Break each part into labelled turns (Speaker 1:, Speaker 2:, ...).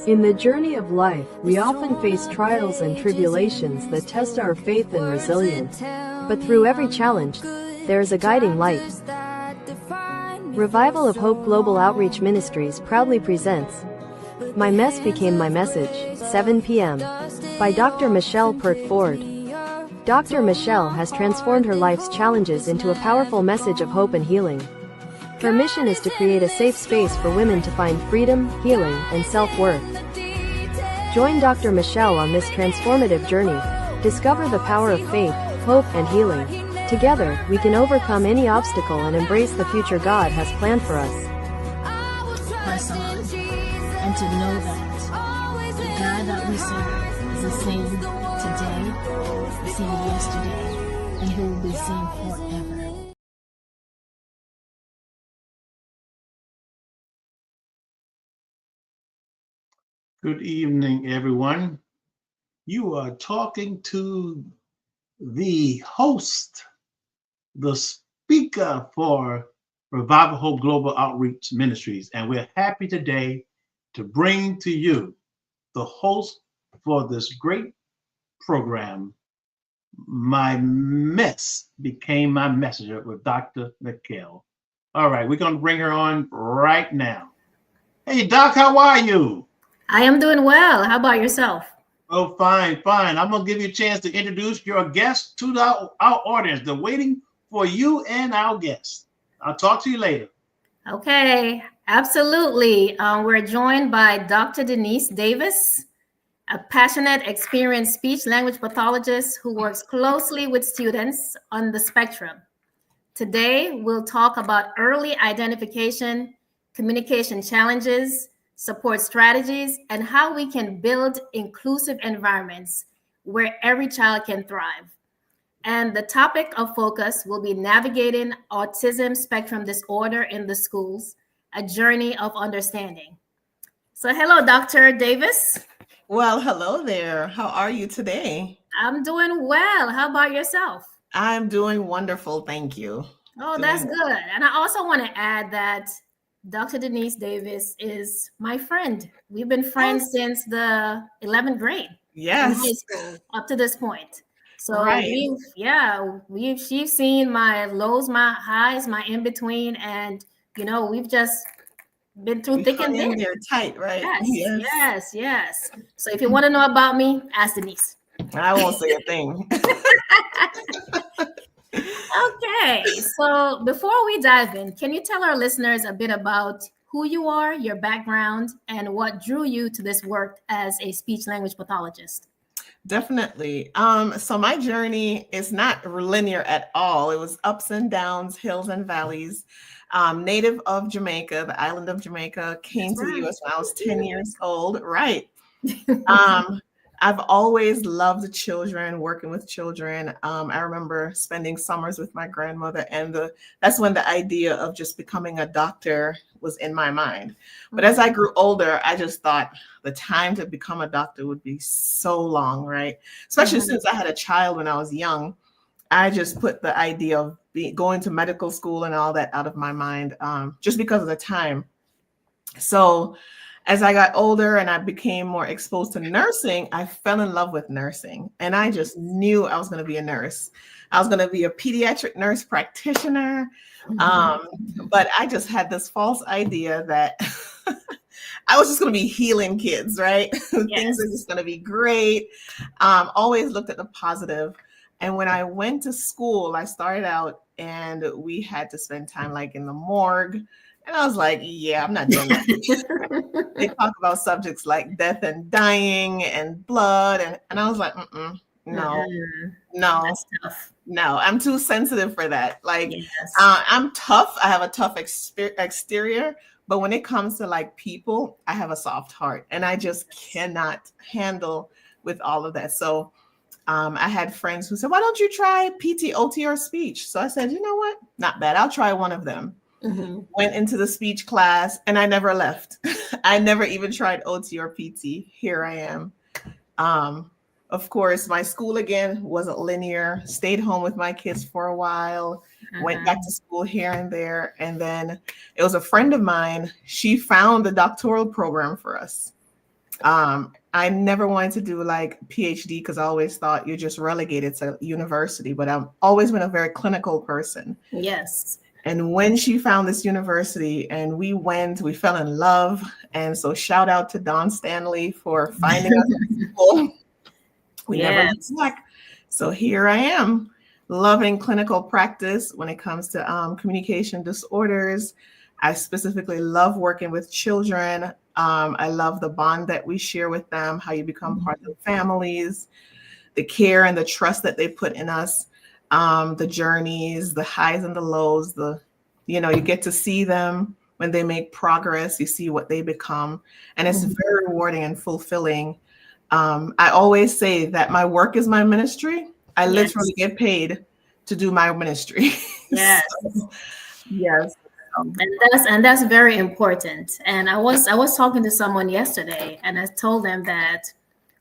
Speaker 1: In the journey of life, we often face trials and tribulations that test our faith and resilience. But through every challenge, there is a guiding light. Revival of Hope Global Outreach Ministries proudly presents My Mess Became My Message, 7 p.m. by Dr.Michiel Ford. Dr.Michiel has transformed her life's challenges into a powerful message of hope and healing. Her mission is to create a safe space for women to find freedom, healing, and self-worth. Join Dr. Michiel on this transformative journey. Discover the power of faith, hope, and healing. Together, we can overcome any obstacle and embrace the future God has planned for us.
Speaker 2: Press on, and to know that the God that we serve is the same today, the same yesterday, and He will be the same forever.
Speaker 3: Good evening, everyone. You are talking to the host, the speaker for Revival Hope Global Outreach Ministries, and we're happy today to bring to you the host for this great program, My Mess Became My Messenger with Dr. Michiel. All right, we're going to bring her on right now. Hey, Doc, how are you?
Speaker 2: I am doing well. How about yourself?
Speaker 3: Oh, fine. I'm going to give you a chance to introduce your guest to our audience. They're waiting for you and our guest. I'll talk to you later.
Speaker 2: Okay, absolutely. We're joined by Dr. Denise Davis, a passionate, experienced speech-language pathologist who works closely with students on the spectrum. Today, we'll talk about early identification, communication challenges, support strategies, and how we can build inclusive environments where every child can thrive. And the topic of focus will be navigating autism spectrum disorder in the schools, a journey of understanding. So hello, Dr. Davis.
Speaker 4: Well, hello there. How are you today?
Speaker 2: I'm doing well. How about yourself?
Speaker 4: I'm doing wonderful. Thank you.
Speaker 2: Oh, that's good. And I also want to add that Dr. Denise Davis is my friend. We've been friends since the 11th grade.
Speaker 4: Yes.
Speaker 2: In high school up to this point. So
Speaker 4: right.
Speaker 2: she's seen my lows, my highs, my in between, and we've just been through thick and thin.
Speaker 4: They're tight, right?
Speaker 2: Yes. So if you want to know about me, ask Denise.
Speaker 4: I won't say a thing.
Speaker 2: Okay, so before we dive in, can you tell our listeners a bit about who you are, your background, and what drew you to this work as a speech-language pathologist?
Speaker 4: Definitely. So my journey is not linear at all. It was ups and downs, hills and valleys. Native of Jamaica, the island of Jamaica, came to the U.S. when I was 10 years old. Right. I've always loved children, working with children. I remember spending summers with my grandmother, and that's when the idea of just becoming a doctor was in my mind. But as I grew older, I just thought the time to become a doctor would be so long, right? Especially since I had a child when I was young. I just put the idea of going to medical school and all that out of my mind, just because of the time. So as I got older and I became more exposed to nursing, I fell in love with nursing. And I just knew I was going to be a nurse. I was going to be a pediatric nurse practitioner. But I just had this false idea that I was just going to be healing kids, right? Yes. Things are just going to be great. Always looked at the positive. And when I went to school, I started out and we had to spend time like in the morgue. And I was like, yeah, I'm not doing that. They talk about subjects like death and dying and blood. And I was like, no, I'm too sensitive for that. Like, I'm tough. I have a tough exterior. But when it comes to like people, I have a soft heart. And I just cannot handle with all of that. So I had friends who said, why don't you try PT, OT, or speech? So I said, you know what? Not bad. I'll try one of them. Went into the speech class and I never left. I never even tried OT or PT. Here I am. Of course, my school again wasn't linear. Stayed home with my kids for a while. Went back to school here and there. And then it was a friend of mine. She found the doctoral program for us. I never wanted to do like PhD because I always thought you're just relegated to university, but I've always been a very clinical person.
Speaker 2: Yes.
Speaker 4: And when she found this university and we fell in love. And so shout out to Don Stanley for finding us a school. We never looked back. So here I am, loving clinical practice when it comes to communication disorders. I specifically love working with children. I love the bond that we share with them, how you become part of families, the care and the trust that they put in us, the journeys, the highs and the lows, you get to see them when they make progress, you see what they become. And it's very rewarding and fulfilling. I always say that my work is my ministry. I literally get paid to do my ministry.
Speaker 2: Yes.
Speaker 4: So, yes.
Speaker 2: And that's very important. And I was talking to someone yesterday, and I told them that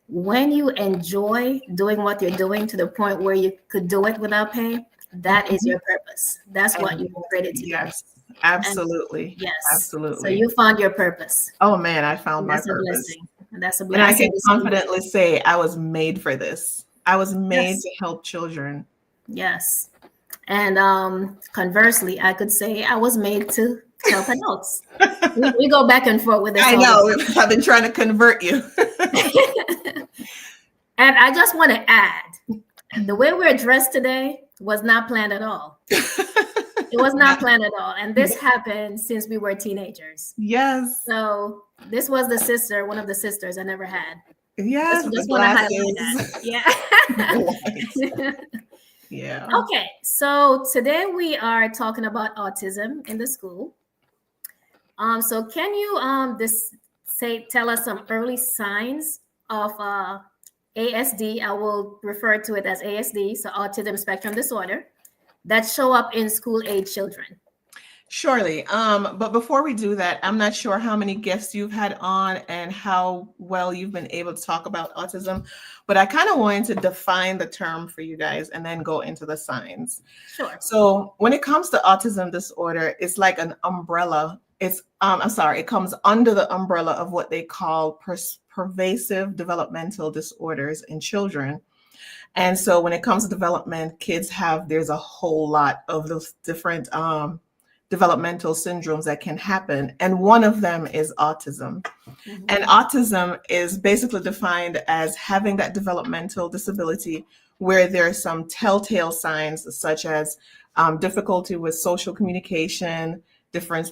Speaker 2: when you enjoy doing what you're doing to the point where you could do it without pay, that is your purpose. That's what you were created to do.
Speaker 4: Yes, absolutely.
Speaker 2: And yes,
Speaker 4: absolutely.
Speaker 2: So you found your purpose.
Speaker 4: Oh man, I found my
Speaker 2: purpose.
Speaker 4: Blessing.
Speaker 2: And that's a blessing.
Speaker 4: And I can confidently say I was made for this. I was made to help children.
Speaker 2: Yes. And conversely, I could say I was made to help adults. we go back and forth with this.
Speaker 4: I know. I've been trying to convert you.
Speaker 2: And I just want to add, the way we're dressed today was not planned at all. It was not planned at all. And this happened since we were teenagers.
Speaker 4: Yes.
Speaker 2: So this was one of the sisters I never had.
Speaker 4: Yes.
Speaker 2: Just want to highlight that. Yeah.
Speaker 4: Yeah.
Speaker 2: Okay. So today we are talking about autism in the school. So can you tell us some early signs of ASD? I will refer to it as ASD, so autism spectrum disorder, that show up in school-age children.
Speaker 4: Surely. But before we do that, I'm not sure how many guests you've had on and how well you've been able to talk about autism, but I kind of wanted to define the term for you guys and then go into the signs.
Speaker 2: Sure.
Speaker 4: So when it comes to autism disorder, it's like an umbrella. It comes under the umbrella of what they call pervasive developmental disorders in children. And so when it comes to development, there's a whole lot of those different developmental syndromes that can happen. And one of them is autism. And autism is basically defined as having that developmental disability where there are some telltale signs such as difficulty with social communication, difference